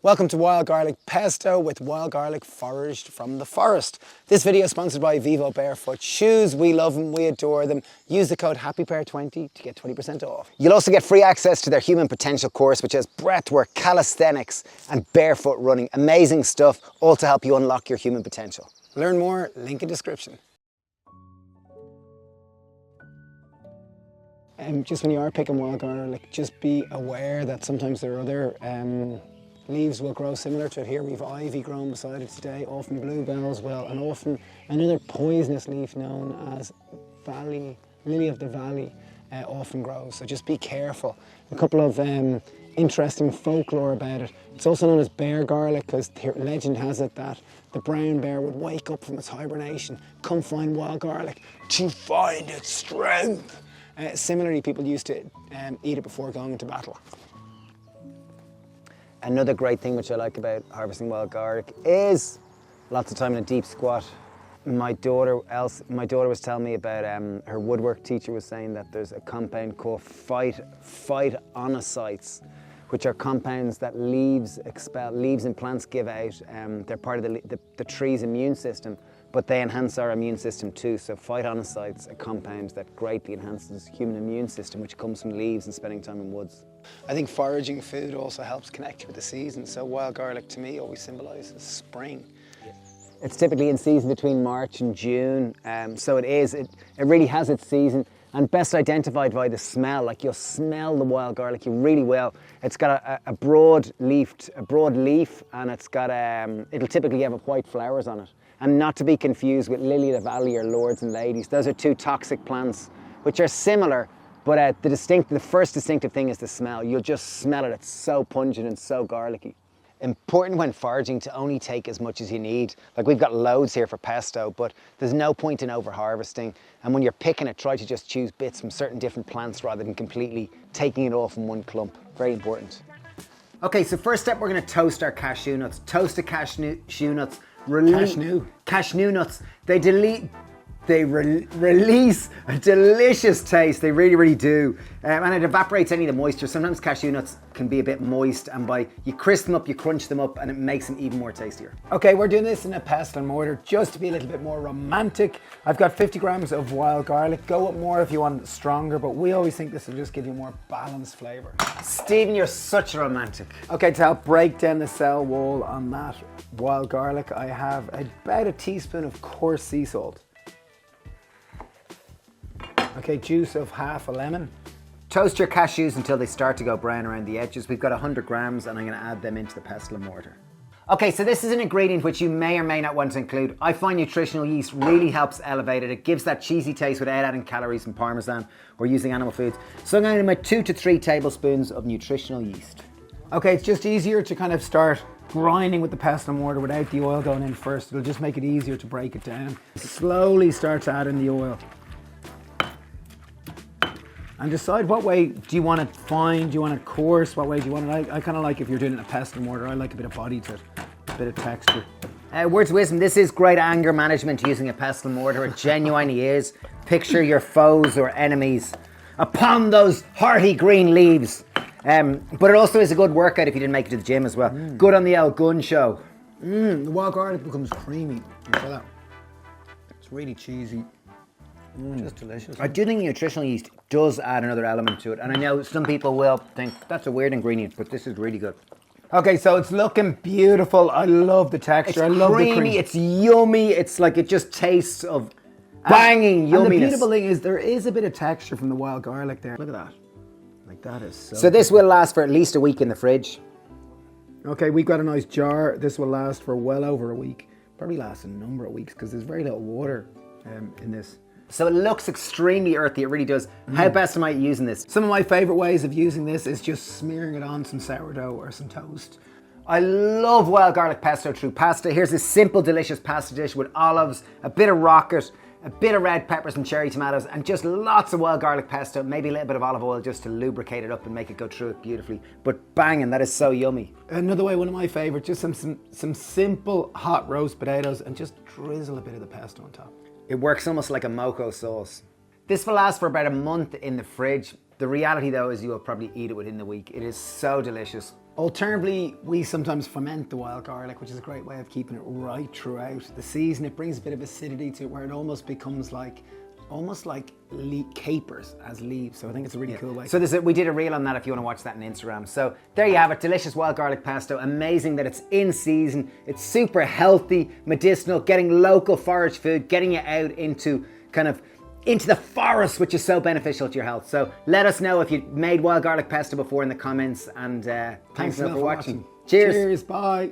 Welcome to Wild Garlic Pesto with wild garlic foraged from the forest. This video is sponsored by Vivo Barefoot Shoes. We love them, we adore them. Use the code HAPPYPEAR20 to get 20% off. You'll also get free access to their Human Potential course, which has breathwork, calisthenics and barefoot running. Amazing stuff, all to help you unlock your human potential. Learn more, link in description. Just when you are picking wild garlic, just be aware that sometimes there are other leaves will grow similar to it. Here we've ivy growing beside it today, often bluebell as well, and often another poisonous leaf known as lily of the valley often grows, so just be careful. A couple of interesting folklore about it. It's also known as bear garlic because legend has it that the brown bear would wake up from its hibernation, come find wild garlic to find its strength. Similarly, people used to eat it before going into battle. Another great thing which I like about harvesting wild garlic is lots of time in a deep squat. My daughter was telling me about her woodwork teacher was saying that there's a compound called phytonocytes, which are compounds that leaves and plants give out. They're part of the tree's immune system, but they enhance our immune system too. So phytonocytes, a compound that greatly enhances the human immune system, which comes from leaves and spending time in woods. I think foraging food also helps connect you with the season. So wild garlic to me always symbolises spring. It's typically in season between March and June. So it really has its season and best identified by the smell. Like you'll smell the wild garlic, you really will. It's got a broad leaf and it's got, it'll typically have white flowers on it. And not to be confused with lily of the valley or lords and ladies. Those are two toxic plants which are similar, but the first distinctive thing is the smell. You'll just smell it, it's so pungent and so garlicky. Important when foraging to only take as much as you need. Like we've got loads here for pesto, but there's no point in over harvesting. And when you're picking it, try to just choose bits from certain different plants rather than completely taking it all from one clump. Very important. Okay, so first step, we're gonna toast our cashew nuts. Toasted cashew nuts. Cashew nuts. They release a delicious taste. They really, really do. And it evaporates any of the moisture. Sometimes cashew nuts can be a bit moist, and you crisp them up, you crunch them up, and it makes them even more tastier. Okay, we're doing this in a pestle and mortar just to be a little bit more romantic. I've got 50 grams of wild garlic. Go up more if you want it stronger, but we always think this will just give you more balanced flavor. Stephen, you're such a romantic. Okay, to help break down the cell wall on that wild garlic, I have about a teaspoon of coarse sea salt. Okay, juice of half a lemon. Toast your cashews until they start to go brown around the edges. We've got 100 grams and I'm going to add them into the pestle and mortar. Okay, so this is an ingredient which you may or may not want to include. I find nutritional yeast really helps elevate it. It gives that cheesy taste without adding calories from parmesan or using animal foods. So I'm going to do my 2 to 3 tablespoons of nutritional yeast. Okay, it's just easier to kind of start grinding with the pestle and mortar without the oil going in first. It'll just make it easier to break it down. Slowly start to add in the oil. And decide what way do you want it fine, do you want it coarse, what way do you want it? I kind of like if you're doing it in a pestle and mortar, I like a bit of body to it, a bit of texture. Words of wisdom, this is great anger management using a pestle and mortar, it genuinely is. Picture your foes or enemies upon those hearty green leaves. But it also is a good workout if you didn't make it to the gym as well. Good on the old gun show. The wild garlic becomes creamy, you feel that? It's really cheesy. Just delicious. I do think nutritional yeast does add another element to it, and I know some people will think that's a weird ingredient, but this is really good. Okay, so it's looking beautiful. I love the texture. I love the creamy. It's yummy. It's like it just tastes of banging yumminess. And the beautiful thing is there is a bit of texture from the wild garlic there. Look at that. Like that is so. So this will last for at least a week in the fridge. Okay, we've got a nice jar. This will last for well over a week. Probably last a number of weeks because there's very little water in this. So it looks extremely earthy, it really does. How best am I using this? Some of my favorite ways of using this is just smearing it on some sourdough or some toast. I love wild garlic pesto through pasta. Here's this simple, delicious pasta dish with olives, a bit of rocket, a bit of red peppers and cherry tomatoes, and just lots of wild garlic pesto, maybe a little bit of olive oil just to lubricate it up and make it go through it beautifully. But banging, that is so yummy. Another way, one of my favorites, just some simple hot roast potatoes and just drizzle a bit of the pesto on top. It works almost like a moco sauce. This will last for about a month in the fridge. The reality though is you will probably eat it within the week. It is so delicious. Alternatively, we sometimes ferment the wild garlic, which is a great way of keeping it right throughout the season. It brings a bit of acidity to it where it almost becomes like capers as leaves. So I think it's a really cool way. So we did a reel on that if you want to watch that on Instagram. So there you have it, delicious wild garlic pesto. Amazing that it's in season. It's super healthy, medicinal, getting local forage food, getting you out into the forest, which is so beneficial to your health. So let us know if you made wild garlic pesto before in the comments, and thanks for watching. Cheers. Cheers, bye.